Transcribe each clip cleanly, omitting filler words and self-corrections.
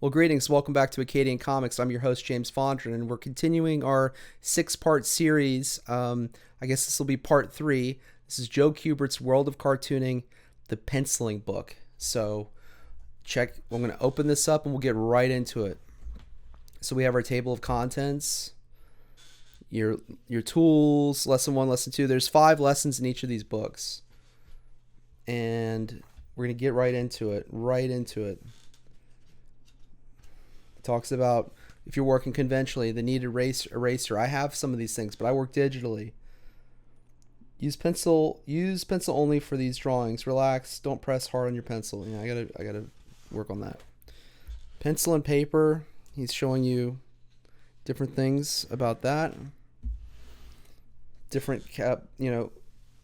Well, greetings. Welcome back to Acadian Comics. I'm your host, James Fondren, and we're continuing our six-part series. I guess this will be part 3. This is Joe Kubert's World of Cartooning, the penciling book. So I'm going to open this up and we'll get right into it. So we have our table of contents, your tools, lesson 1, lesson 2. There's 5 lessons in each of these books. And we're going to get right into it. Talks about if you're working conventionally, the needed eraser. I have some of these things, but I work digitally. Use pencil only for these drawings. Relax, don't press hard on your pencil. I gotta work on that. Pencil and paper. He's showing you different things about that. Different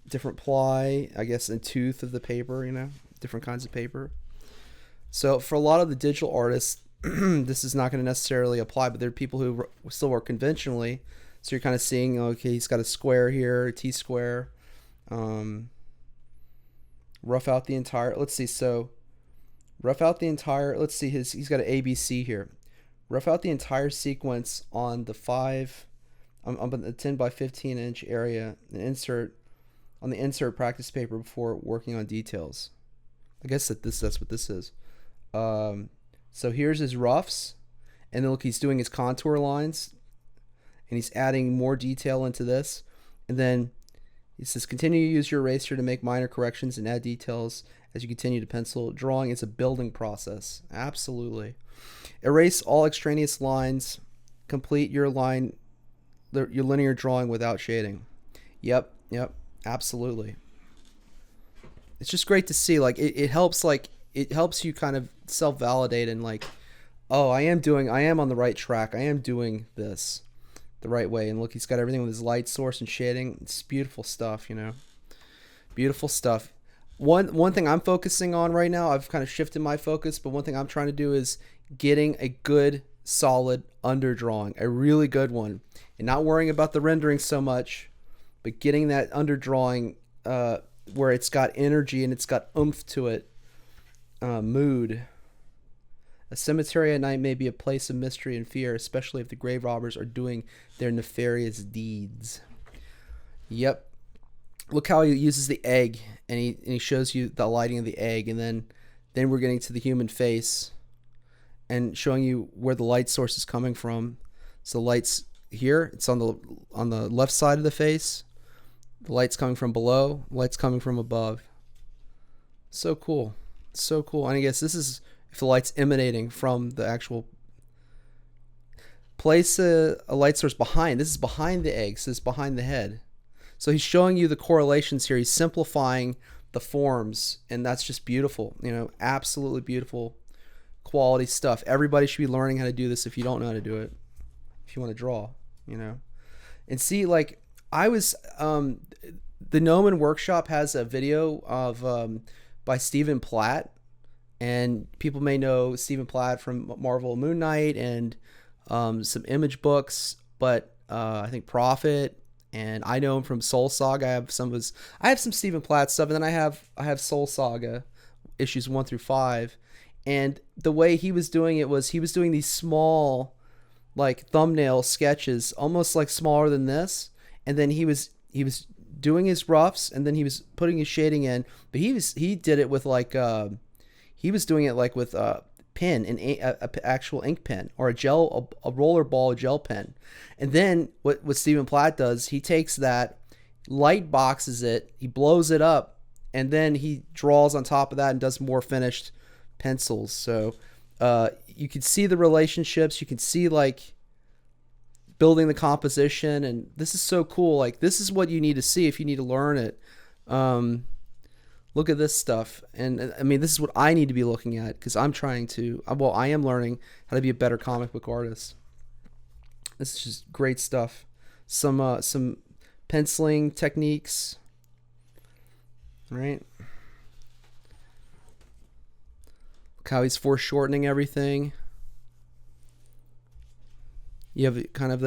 different ply, I guess, and tooth of the paper. Different kinds of paper. So for a lot of the digital artists, this is not going to necessarily apply, but there are people who still work conventionally. So you're kind of seeing, okay, he's got a square here, a T-square. Rough out the entire, let's see, he's got an ABC here. Rough out the entire sequence on the 10 by 15 inch area and insert practice paper before working on details. I guess that's what this is. So here's his roughs, and then look, he's doing his contour lines, and he's adding more detail into this. And then he says, continue to use your eraser to make minor corrections and add details as you continue to pencil. Drawing is a building process. Absolutely. Erase all extraneous lines. Complete your linear drawing without shading. Yep, absolutely. It's just great to see. It helps you kind of self-validate and oh, I am on the right track. I am doing this the right way. And look, he's got everything with his light source and shading. It's beautiful stuff, Beautiful stuff. One thing I'm focusing on right now, I've kind of shifted my focus, but one thing I'm trying to do is getting a good, solid underdrawing, a really good one, and not worrying about the rendering so much, but getting that underdrawing where it's got energy and it's got oomph to it. Mood. A cemetery at night may be a place of mystery and fear, especially if the grave robbers are doing their nefarious deeds. Yep. Look how he uses the egg, and he shows you the lighting of the egg, and then we're getting to the human face and showing you where the light source is coming from. So the light's here. It's on the left side of the face. The light's coming from below. The light's coming from above. So cool. So cool. And I guess this is if the light's emanating from the actual place. A light source behind. This is behind the egg. So it's behind the head. So he's showing you the correlations here. He's simplifying the forms, and that's just beautiful. Absolutely beautiful quality stuff. Everybody should be learning how to do this if you don't know how to do it. If you want to draw, And see, I was the Gnomon Workshop has a video of by Stephen Platt, and people may know Stephen Platt from Marvel Moon Knight and some Image books, but I think Prophet, and I know him from Soul Saga. I have some Stephen Platt stuff, and then I have Soul Saga issues 1 through 5, and the way he was doing it was he was doing these small thumbnail sketches, almost smaller than this, and then he was doing his roughs, and then he was putting his shading in, but he did it with he was doing it with a pen, a actual ink pen, or a roller ball gel pen. And then what Stephen Platt does, he takes that, light boxes it, he blows it up, and then he draws on top of that and does more finished pencils. So you can see the relationships, you can see building the composition, and this is so cool. This is what you need to see if you need to learn it. Look at this stuff, and I mean, this is what I need to be looking at, because I am learning how to be a better comic book artist. This is just great stuff. Some penciling techniques, right? Look how he's foreshortening everything. You have kind of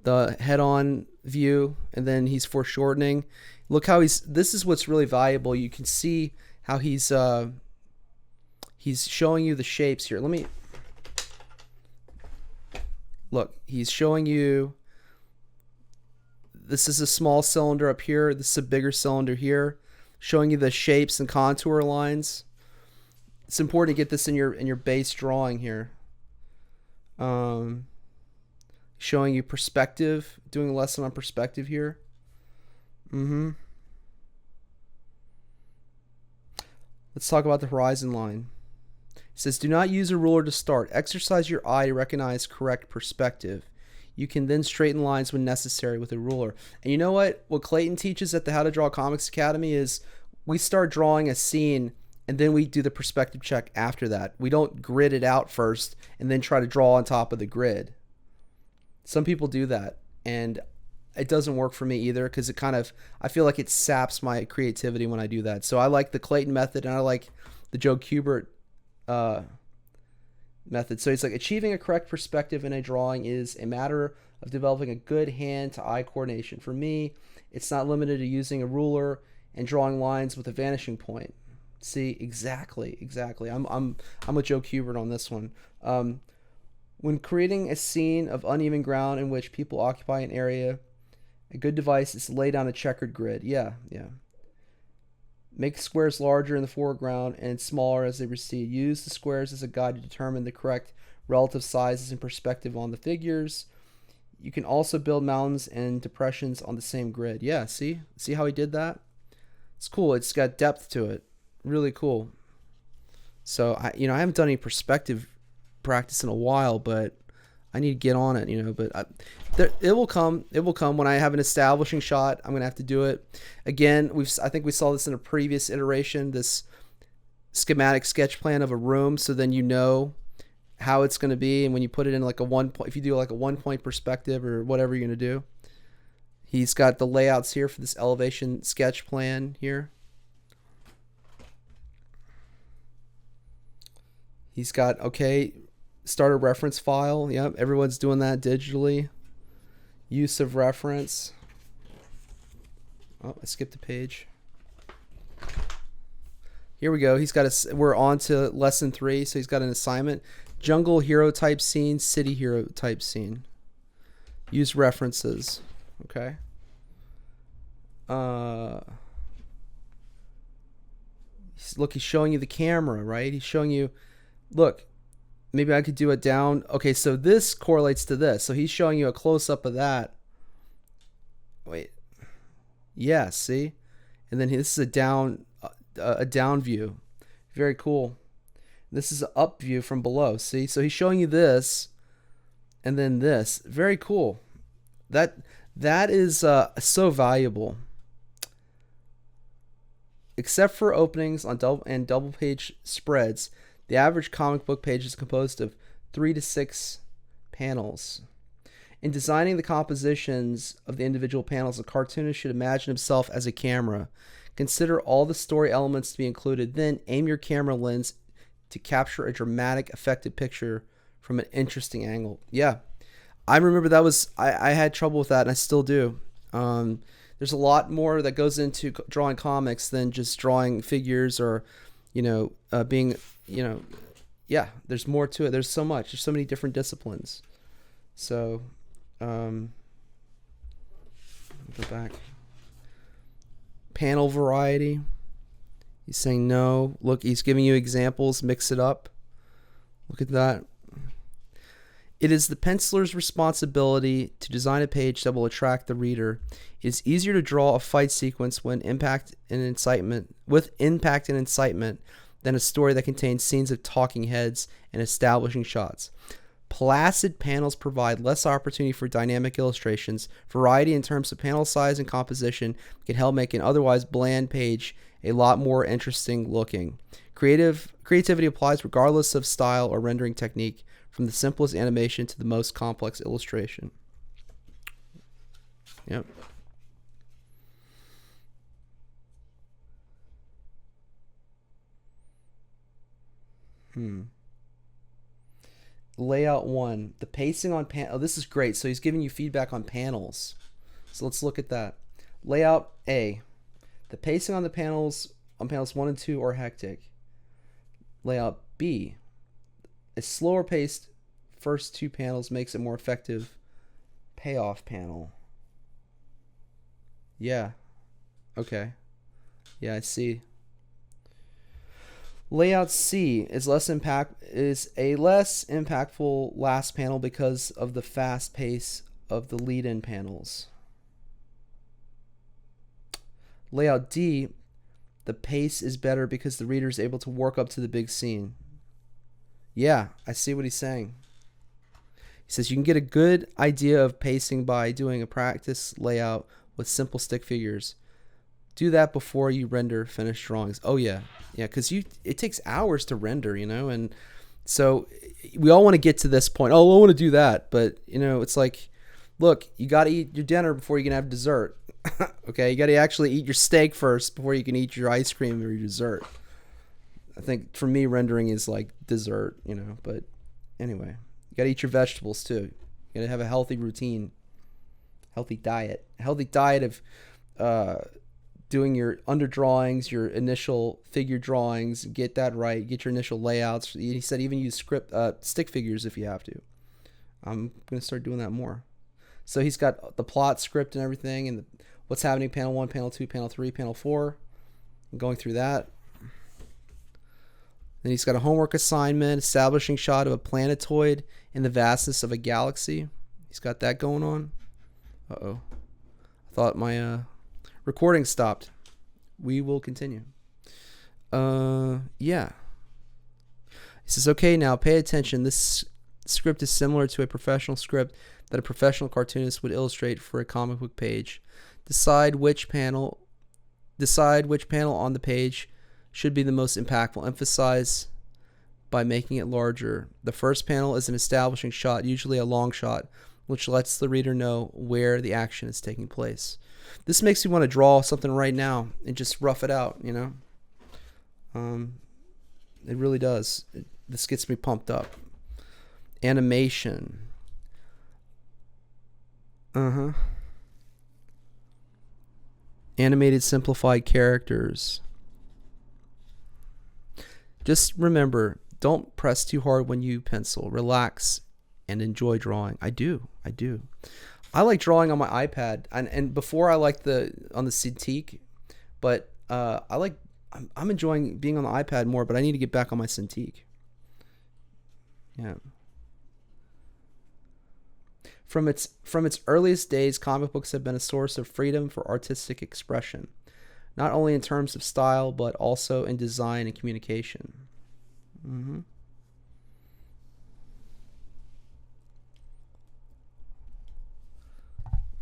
the head-on view, and then he's foreshortening. Look how this is what's really valuable. You can see how he's showing you the shapes here. Let me Look, he's showing you, this is a small cylinder up here. This is a bigger cylinder here, showing you the shapes and contour lines. It's important to get this in your base drawing here. Showing you perspective, doing a lesson on perspective here. Let's talk about the horizon line. It says, do not use a ruler to start. Exercise your eye to recognize correct perspective. You can then straighten lines when necessary with a ruler. And you know what? What Clayton teaches at the How to Draw Comics Academy is we start drawing a scene and then we do the perspective check after that. We don't grid it out first and then try to draw on top of the grid. Some people do that, and it doesn't work for me either because it kind of, I feel like it saps my creativity when I do that. So I like the Clayton method and I like the Joe Kubert method. So it's like achieving a correct perspective in a drawing is a matter of developing a good hand-to-eye coordination. For me, it's not limited to using a ruler and drawing lines with a vanishing point. See, exactly. I'm with Joe Kubert on this one. When creating a scene of uneven ground in which people occupy an area, a good device is to lay down a checkered grid. Yeah. Make squares larger in the foreground and smaller as they recede. Use the squares as a guide to determine the correct relative sizes and perspective on the figures. You can also build mountains and depressions on the same grid. Yeah, see how he did that? It's cool. It's got depth to it. Really cool. So I haven't done any perspective practice in a while, but I need to get on it, but it will come when I have an establishing shot. I'm gonna have to do it again. I think we saw this in a previous iteration, this schematic sketch plan of a room, so then you know how it's going to be. And when you put it in like a 1 point, if you do like a 1 point perspective or whatever you're going to do, he's got the layouts here for this elevation sketch plan here. He's got, okay, start a reference file. Yep, everyone's doing that digitally. Use of reference. Oh, I skipped a page. Here we go. We're on to lesson 3, so he's got an assignment. Jungle hero type scene, city hero type scene. Use references. Okay. Look, he's showing you the camera, right? He's showing you, look, maybe I could do it down. Okay, so this correlates to this. So he's showing you a close-up of that. Wait. Yeah, see? And then this is a down view. Very cool. This is an up view from below. See? So he's showing you this and then this. Very cool. That is so valuable. Except for openings on double page spreads, the average comic book page is composed of 3 to 6 panels. In designing the compositions of the individual panels, a cartoonist should imagine himself as a camera. Consider all the story elements to be included, then aim your camera lens to capture a dramatic, effective picture from an interesting angle. Yeah, I remember that was, I had trouble with that, and I still do. There's a lot more that goes into drawing comics than just drawing figures or, being, yeah, there's more to it. There's so much. There's so many different disciplines. So, go back. Panel variety. He's saying no. Look, he's giving you examples. Mix it up. Look at that. It is the penciler's responsibility to design a page that will attract the reader. It is easier to draw a fight sequence with impact and incitement than a story that contains scenes of talking heads and establishing shots. Placid panels provide less opportunity for dynamic illustrations. Variety in terms of panel size and composition can help make an otherwise bland page a lot more interesting looking. Creativity applies regardless of style or rendering technique, from the simplest animation to the most complex illustration. Yep. Layout 1. The pacing on oh, this is great. So he's giving you feedback on panels. So let's look at that. Layout A. The pacing on panels 1 and 2 are hectic. Layout B. A slower paced first two panels makes it more effective payoff panel. Yeah. Okay. Yeah, I see. Layout C is a less impactful last panel because of the fast pace of the lead-in panels. Layout D, the pace is better because the reader is able to work up to the big scene. Yeah, I see what he's saying. He says you can get a good idea of pacing by doing a practice layout with simple stick figures. Do that before you render finished drawings. Oh yeah, yeah, because it takes hours to render, and so we all want to get to this point. Oh, I want to do that, but it's like, look, you got to eat your dinner before you can have dessert. Okay, you got to actually eat your steak first before you can eat your ice cream or your dessert. I think for me, rendering is like dessert, But anyway, you got to eat your vegetables too. You got to have a healthy routine, healthy diet of doing your under drawings, your initial figure drawings, get that right, get your initial layouts. He said even use stick figures if you have to. I'm going to start doing that more. So he's got the plot script and everything, and what's happening, panel 1, panel 2, panel 3, panel 4. I'm going through that. Then he's got a homework assignment, establishing shot of a planetoid in the vastness of a galaxy. He's got that going on. Uh-oh. I thought my recording stopped. We will continue. Yeah. He says, okay, now pay attention. This script is similar to a professional script that a professional cartoonist would illustrate for a comic book page. Decide which panel on the page should be the most impactful. Emphasize by making it larger. The first panel is an establishing shot, usually a long shot, which lets the reader know where the action is taking place. This makes me want to draw something right now and just rough it out, It really does. This gets me pumped up. Animation. Animated simplified characters. Just remember, don't press too hard when you pencil. Relax and enjoy drawing. I do. I like drawing on my iPad, and before I liked on the Cintiq, but I'm enjoying being on the iPad more. But I need to get back on my Cintiq. Yeah. From its earliest days, comic books have been a source of freedom for artistic expression, not only in terms of style, but also in design and communication.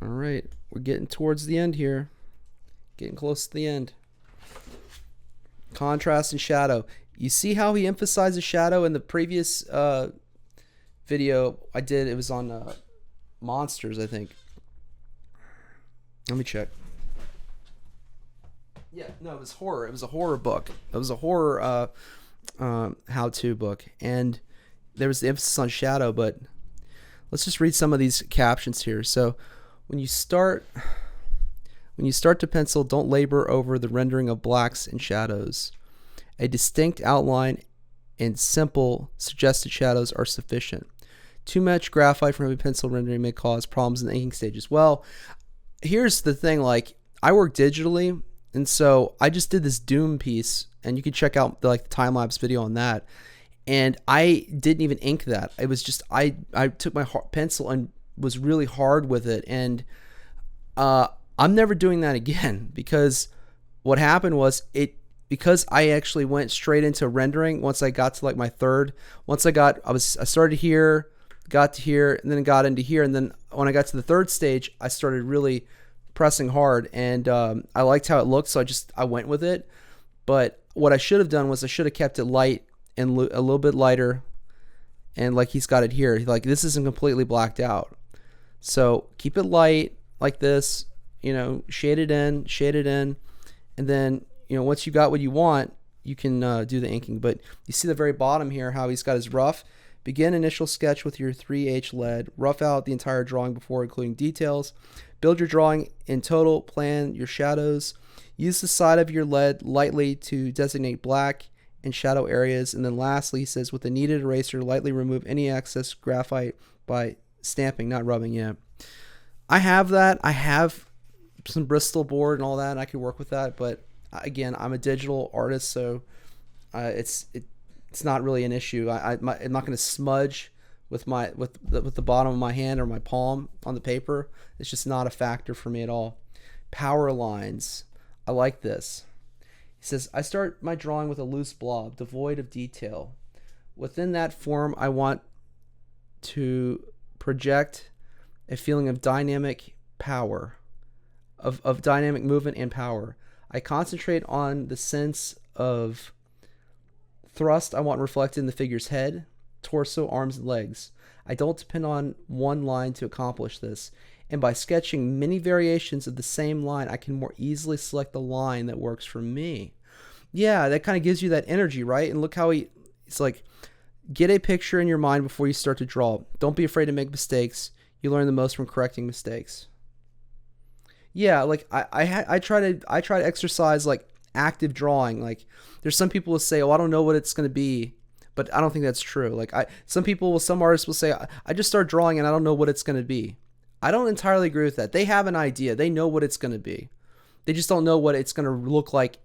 All right, we're getting towards the end here. Getting close to the end. Contrast and shadow. You see how he emphasizes shadow in the previous video I did? It was on monsters, I think. Let me check. Yeah, no, it was horror. It was a horror book. It was a horror how-to book, and there was the emphasis on shadow. But let's just read some of these captions here. So when you start to pencil, don't labor over the rendering of blacks and shadows. A distinct outline and simple suggested shadows are sufficient. Too much graphite from heavy pencil rendering may cause problems in the inking stages. Well, here's the thing, like, I work digitally, and so I just did this Doom piece, and you can check out the time-lapse video on that, and I didn't even ink that. It was just, I took my pencil and was really hard with it, and I'm never doing that again, because what happened was because I actually went straight into rendering once I got to my third. Once I started here, got to here, and then got into here, and then when I got to the third stage, I started really pressing hard, and I liked how it looked, so I went with it. But what I should have done was I should have kept it light and a little bit lighter, and like he's got it here. This isn't completely blacked out, so keep it light like this. Shade it in, and then once you got what you want, you can do the inking. But you see the very bottom here how he's got his rough. Begin initial sketch with your 3H lead. Rough out the entire drawing before including details. Build your drawing in total. Plan your shadows. Use the side of your lead lightly to designate black and shadow areas. And then lastly, he says, with a kneaded eraser, lightly remove any excess graphite by stamping, not rubbing. Yeah, I have that. I have some Bristol board and all that, and I could work with that. But again, I'm a digital artist, so it's not really an issue. I'm not going to smudge with the bottom of my hand or my palm on the paper. It's just not a factor for me at all. Power lines. I like this. He says, I start my drawing with a loose blob, devoid of detail. Within that form, I want to project a feeling of dynamic power, of dynamic movement and power. I concentrate on the sense of thrust I want reflected in the figure's head, torso, arms, and legs. I don't depend on one line to accomplish this. And by sketching many variations of the same line, I can more easily select the line that works for me. Yeah, that kind of gives you that energy, right? And look how it's like, get a picture in your mind before you start to draw. Don't be afraid to make mistakes. You learn the most from correcting mistakes. Yeah, like I try to exercise like active drawing. Like there's some people will say, oh, I don't know what it's going to be, but I don't think that's true. Like some artists will say, I just start drawing and I don't know what it's going to be. I don't entirely agree with that. They have an idea. They know what it's going to be. They just don't know what it's going to look like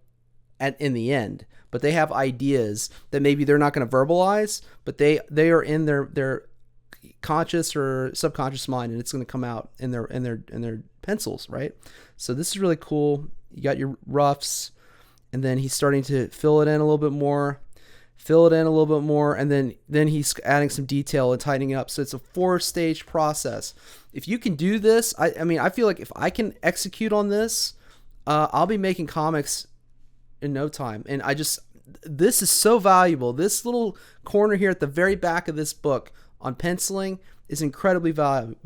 in the end. But they have ideas that maybe they're not going to verbalize, but they are in their conscious or subconscious mind, and it's going to come out in their pencils, right? So this is really cool. You got your roughs, and then he's starting to fill it in a little bit more, and then he's adding some detail and tightening up. So it's a 4-stage process. If you can do this, I mean, I feel like if I can execute on this, I'll be making comics in no time. And this is so valuable. This little corner here at the very back of this book on penciling is incredibly valuable.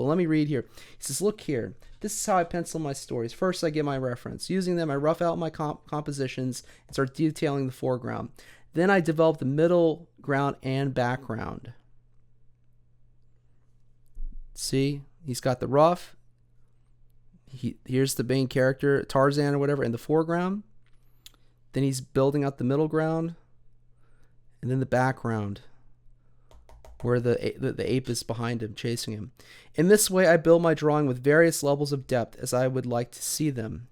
Let me read here. He says, look here. This is how I pencil my stories. First, I get my reference. Using them, I rough out my compositions and start detailing the foreground. Then I develop the middle ground and background. See, he's got the rough. Here's the main character, Tarzan or whatever, in the foreground. Then he's building out the middle ground, and then the background, where the ape is behind him, chasing him. In this way, I build my drawing with various levels of depth as I would like to see them.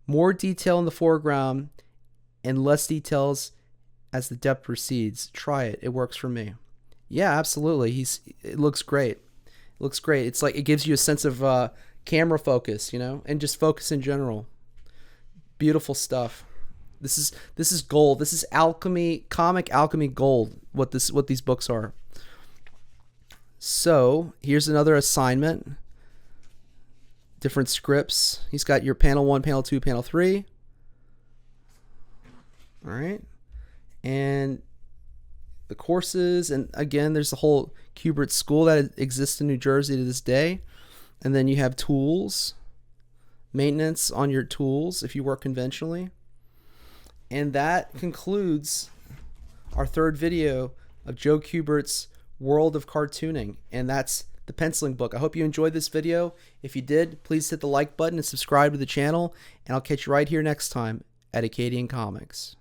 More detail in the foreground and less details as the depth proceeds. Try it. It works for me. Yeah, absolutely. It looks great. It looks great. It's like it gives you a sense of camera focus, and just focus in general. Beautiful stuff. This is gold. This is alchemy, comic alchemy gold. What these books are. So here's another assignment. Different scripts. He's got your panel 1, panel 2, panel 3. All right. And the courses, and again, there's the whole Kubert school that exists in New Jersey to this day. And then you have tools, maintenance on your tools if you work conventionally. And that concludes our third video of Joe Kubert's World of Cartooning, and that's the penciling book. I hope you enjoyed this video. If you did, please hit the like button and subscribe to the channel, and I'll catch you right here next time at Acadian Comics.